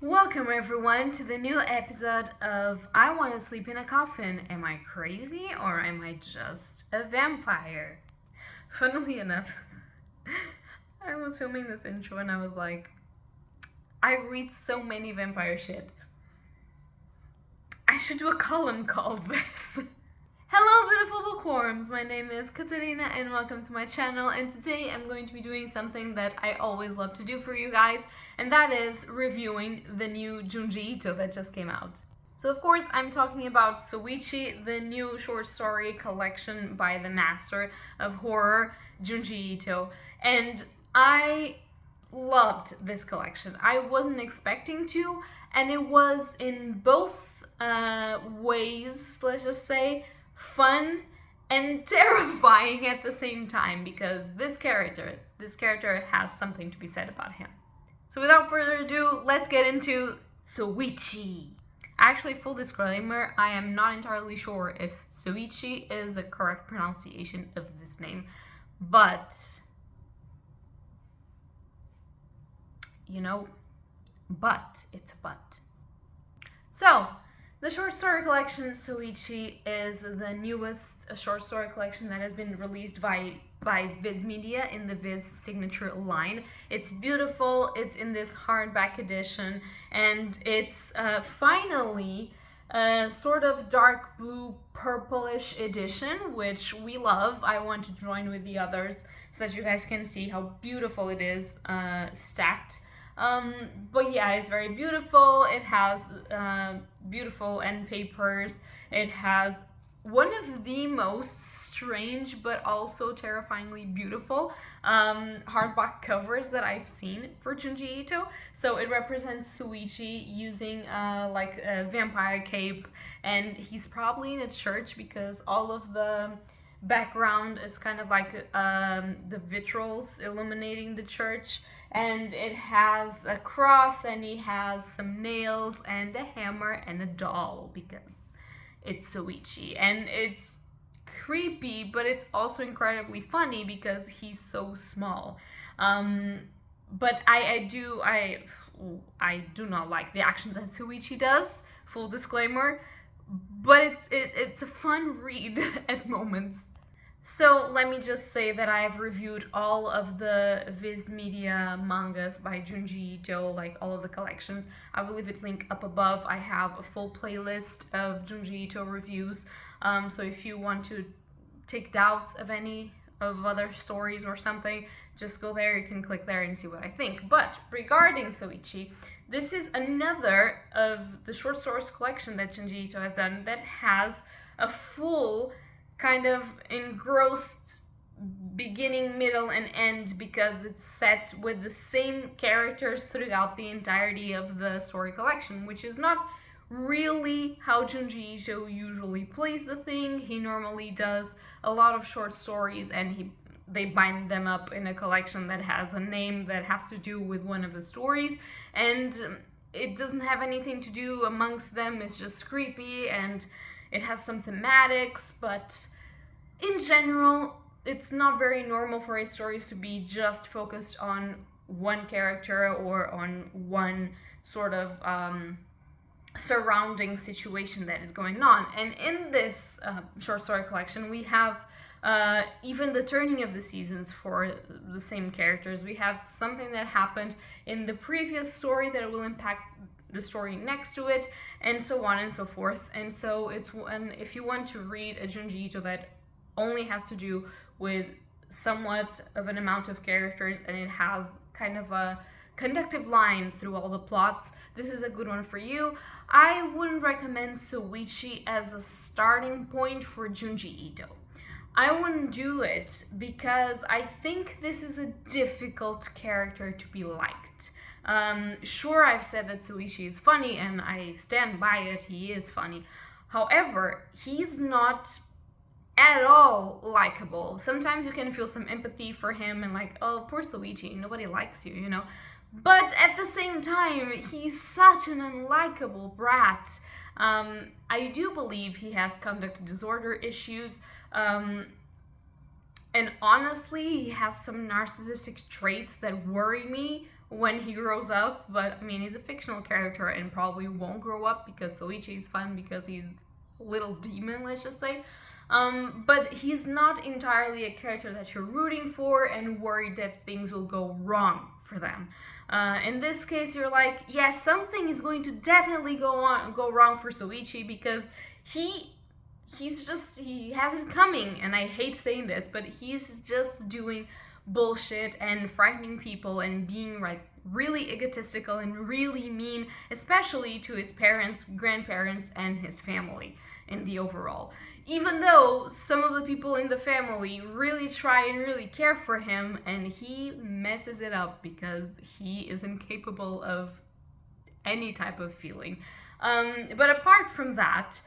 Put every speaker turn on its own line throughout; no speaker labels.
Welcome everyone to the new episode of I Want to Sleep in a Coffin. Am I crazy or am I just a vampire? Funnily enough, I was filming this intro and I was like, I read so many vampire shit. I should do a column called this. Hello beautiful bookworms, my name is Katarina and welcome to my channel, and today I'm going to be doing something that I always love to do for you guys, and that is reviewing the new Junji Ito that just came out. So of course I'm talking about Soichi, the new short story collection by the master of horror, Junji Ito, and I loved this collection. I wasn't expecting to, and it was in both ways, let's just say, fun and terrifying at the same time, because this character has something to be said about him. So without further ado, let's get into Soichi. Actually, full disclaimer, I am not entirely sure if Soichi is the correct pronunciation of this name, but it's a but. So, the short story collection Soichi is the newest short story collection that has been released by Viz Media in the Viz Signature line. It's beautiful, it's in this hardback edition, and it's finally a sort of dark blue purplish edition, which we love. I want to join with the others so that you guys can see how beautiful it is stacked. But yeah, it's very beautiful. It has beautiful end papers. It has one of the most strange but also terrifyingly beautiful hardback covers that I've seen for Junji Ito. So it represents Soichi using like a vampire cape, and he's probably in a church because all of the background is kind of like the vitrals illuminating the church, and it has a cross and he has some nails and a hammer and a doll because it's Soichi, and it's creepy, but it's also incredibly funny because he's so small. But I do not like the actions that Soichi does, full disclaimer, but it's a fun read at moments. So let me just say that I've reviewed all of the Viz Media mangas by Junji Ito, like all of the collections. I will leave it link up above. I have a full playlist of Junji Ito reviews. So if you want to take doubts of any of other stories or something, just go there, you can click there and see what I think. But regarding Soichi, this is another of the short stories collection that Junji Ito has done that has a full kind of engrossed beginning, middle, and end, because it's set with the same characters throughout the entirety of the story collection, which is not really how Junji Ito usually plays the thing. He normally does a lot of short stories and they bind them up in a collection that has a name that has to do with one of the stories, and it doesn't have anything to do amongst them. It's just creepy and it has some thematics, but in general, it's not very normal for his stories to be just focused on one character or on one sort of surrounding situation that is going on. And in this short story collection, we have even the turning of the seasons for the same characters. We have something that happened in the previous story that will impact the story next to it, and so on and so forth. And so if you want to read a Junji Ito that only has to do with somewhat of an amount of characters and it has kind of a conductive line through all the plots, this is a good one for you. I wouldn't recommend Soichi as a starting point for Junji Ito. I wouldn't do it because I think this is a difficult character to be liked. Sure, I've said that Soichi is funny, and I stand by it, he is funny. However, he's not at all likable. Sometimes you can feel some empathy for him and like, oh, poor Soichi, nobody likes you, you know? But at the same time, he's such an unlikable brat. I do believe he has conduct disorder issues, and honestly, he has some narcissistic traits that worry me when he grows up, but I mean, he's a fictional character and probably won't grow up because Soichi is fun because he's a little demon, let's just say. But he's not entirely a character that you're rooting for and worried that things will go wrong for them. In this case, you're like, yes, something is going to definitely go wrong for Soichi because he has it coming, and I hate saying this, but he's just doing bullshit and frightening people and being like really egotistical and really mean, especially to his parents, grandparents, and his family in the overall. Even though some of the people in the family really try and really care for him, and he messes it up because he is incapable of any type of feeling. But apart from that,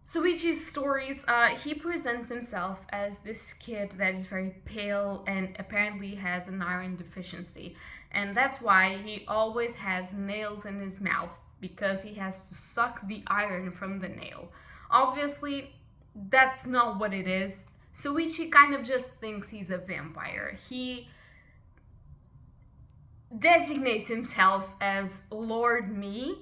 Soichi's stories, he presents himself as this kid that is very pale and apparently has an iron deficiency. And that's why he always has nails in his mouth, because he has to suck the iron from the nail. Obviously, that's not what it is. Soichi kind of just thinks he's a vampire. He designates himself as Lord Me,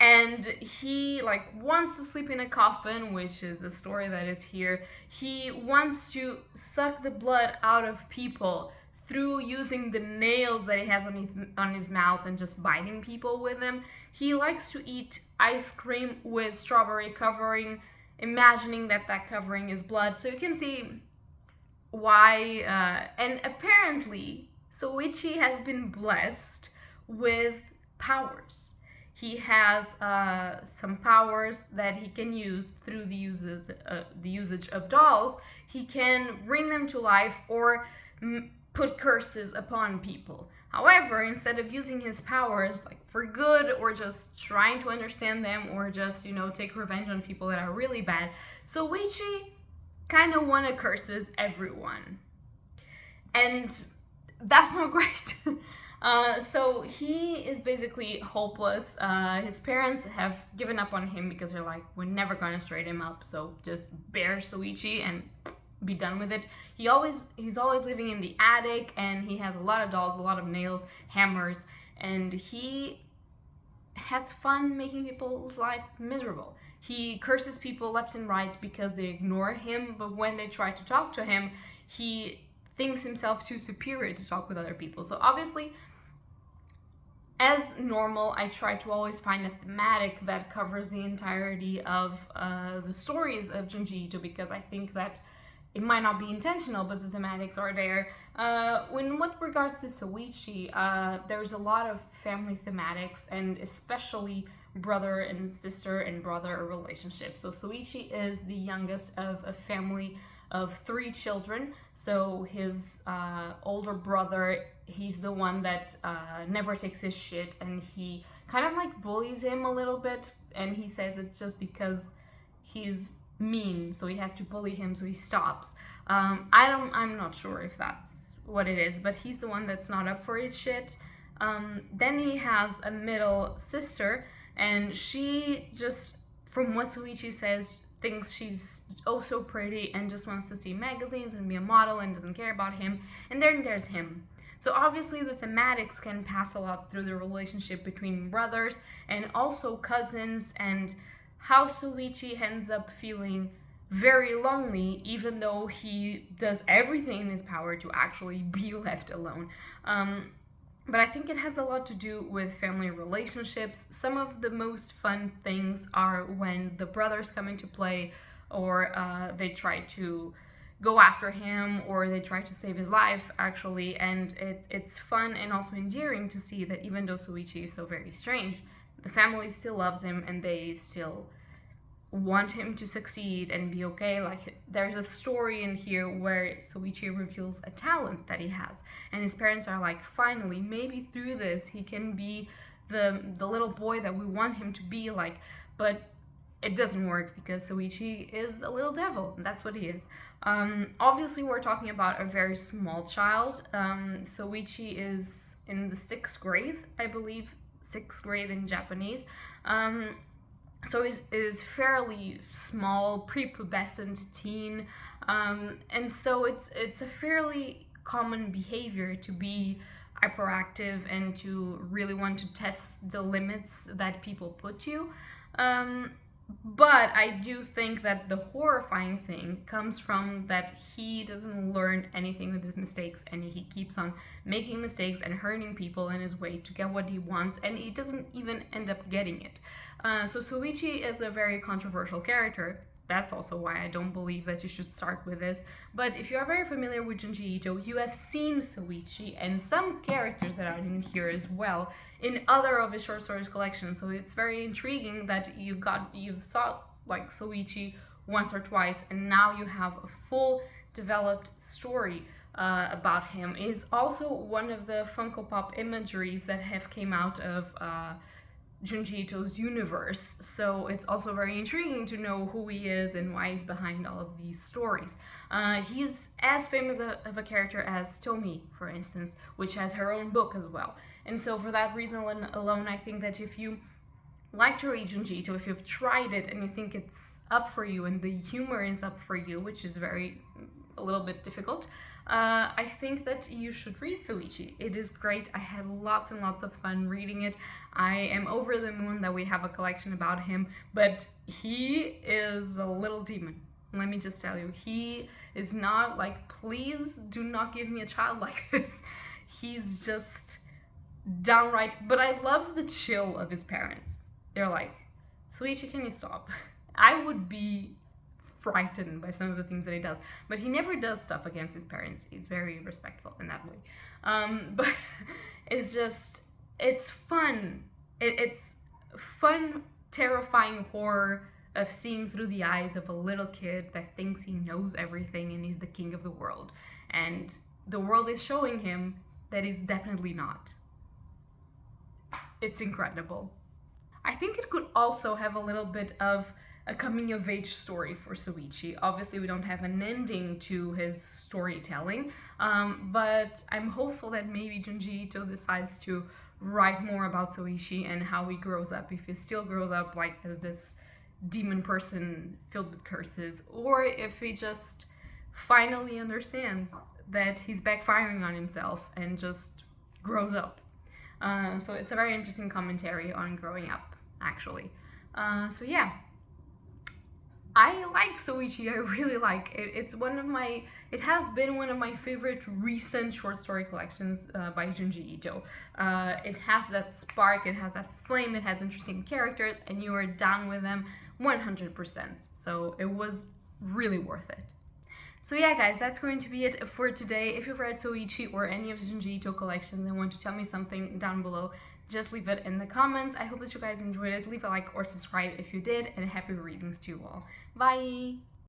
and he like wants to sleep in a coffin, which is a story that is here. He wants to suck the blood out of people through using the nails that he has on his mouth and just biting people with them. He likes to eat ice cream with strawberry covering, imagining that covering is blood. So you can see why. And apparently, Soichi has been blessed with powers. He has some powers that he can use through the usage of dolls. He can bring them to life or put curses upon people. However, instead of using his powers like for good or just trying to understand them or just, take revenge on people that are really bad, Soichi kind of wanna curses everyone. And that's not great. So he is basically hopeless. His parents have given up on him because they're like, we're never gonna straighten him up, so just bear Soichi and be done with it. He's always living in the attic, and he has a lot of dolls, a lot of nails, hammers, and he has fun making people's lives miserable. He curses people left and right because they ignore him, but when they try to talk to him, he thinks himself too superior to talk with other people. So obviously, as normal, I try to always find a thematic that covers the entirety of the stories of Junji Ito, because I think that it might not be intentional, but the thematics are there. In what regards to Soichi, there's a lot of family thematics, and especially brother and sister and brother relationships. So Soichi is the youngest of a family of 3 children. So his older brother, he's the one that never takes his shit, and he kind of like bullies him a little bit, and he says it's just because he's mean, so he has to bully him so he stops. I'm not sure if that's what it is, but he's the one that's not up for his shit. Then he has a middle sister, and she just, from what Soichi says, thinks she's oh so pretty and just wants to see magazines and be a model and doesn't care about him. And then there's him. So obviously the thematics can pass a lot through the relationship between brothers and also cousins, and how Soichi ends up feeling very lonely even though he does everything in his power to actually be left alone. But I think it has a lot to do with family relationships. Some of the most fun things are when the brothers come into play, or they try to go after him, or they try to save his life, actually. And it's fun and also endearing to see that even though Soichi is so very strange, the family still loves him and they still want him to succeed and be okay. Like, there's a story in here where Soichi reveals a talent that he has, and his parents are like, finally, maybe through this he can be the little boy that we want him to be, like. But it doesn't work because Soichi is a little devil, and that's what he is. Obviously we're talking about a very small child. Soichi is in the 6th grade, I believe, 6th grade in Japanese. So is fairly small, prepubescent teen, and so it's a fairly common behavior to be hyperactive and to really want to test the limits that people put you. But I do think that the horrifying thing comes from that he doesn't learn anything with his mistakes, and he keeps on making mistakes and hurting people in his way to get what he wants, and he doesn't even end up getting it. So Soichi is a very controversial character. That's also why I don't believe that you should start with this. But if you are very familiar with Junji Ito, you have seen Soichi and some characters that are in here as well in other of his short stories collections. So it's very intriguing that you've saw like Soichi once or twice, and now you have a full developed story about him. It's also one of the Funko Pop imageries that have came out of Junji Ito's universe, so it's also very intriguing to know who he is and why he's behind all of these stories. He's as famous of a character as Tomi, for instance, which has her own book as well. And so for that reason alone, I think that if you like to read Junji Ito, if you've tried it and you think it's up for you and the humor is up for you, which is a little bit difficult, I think that you should read Soichi. It is great. I had lots and lots of fun reading it. I am over the moon that we have a collection about him, but he is a little demon. Let me just tell you, he is not like, please do not give me a child like this. He's just downright, but I love the chill of his parents. They're like, Soichi, can you stop? I would be frightened by some of the things that he does, but he never does stuff against his parents. He's very respectful in that way. But it's fun. It's fun, terrifying horror of seeing through the eyes of a little kid that thinks he knows everything and he's the king of the world, and the world is showing him that he's definitely not. It's incredible. I think it could also have a little bit of a coming of age story for Soichi. Obviously, we don't have an ending to his storytelling, but I'm hopeful that maybe Junji Ito decides to write more about Soichi and how he grows up, if he still grows up like as this demon person filled with curses, or if he just finally understands that he's backfiring on himself and just grows up. So it's a very interesting commentary on growing up, actually. So yeah, I like Soichi. I really like it. It has been one of my favorite recent short story collections by Junji Ito. It has that spark, it has that flame, it has interesting characters, and you are down with them 100%. So it was really worth it. So yeah, guys, that's going to be it for today. If you've read Soichi or any of the Junji Ito collections and want to tell me something down below, just leave it in the comments. I hope that you guys enjoyed it. Leave a like or subscribe if you did, and happy readings to you all. Bye!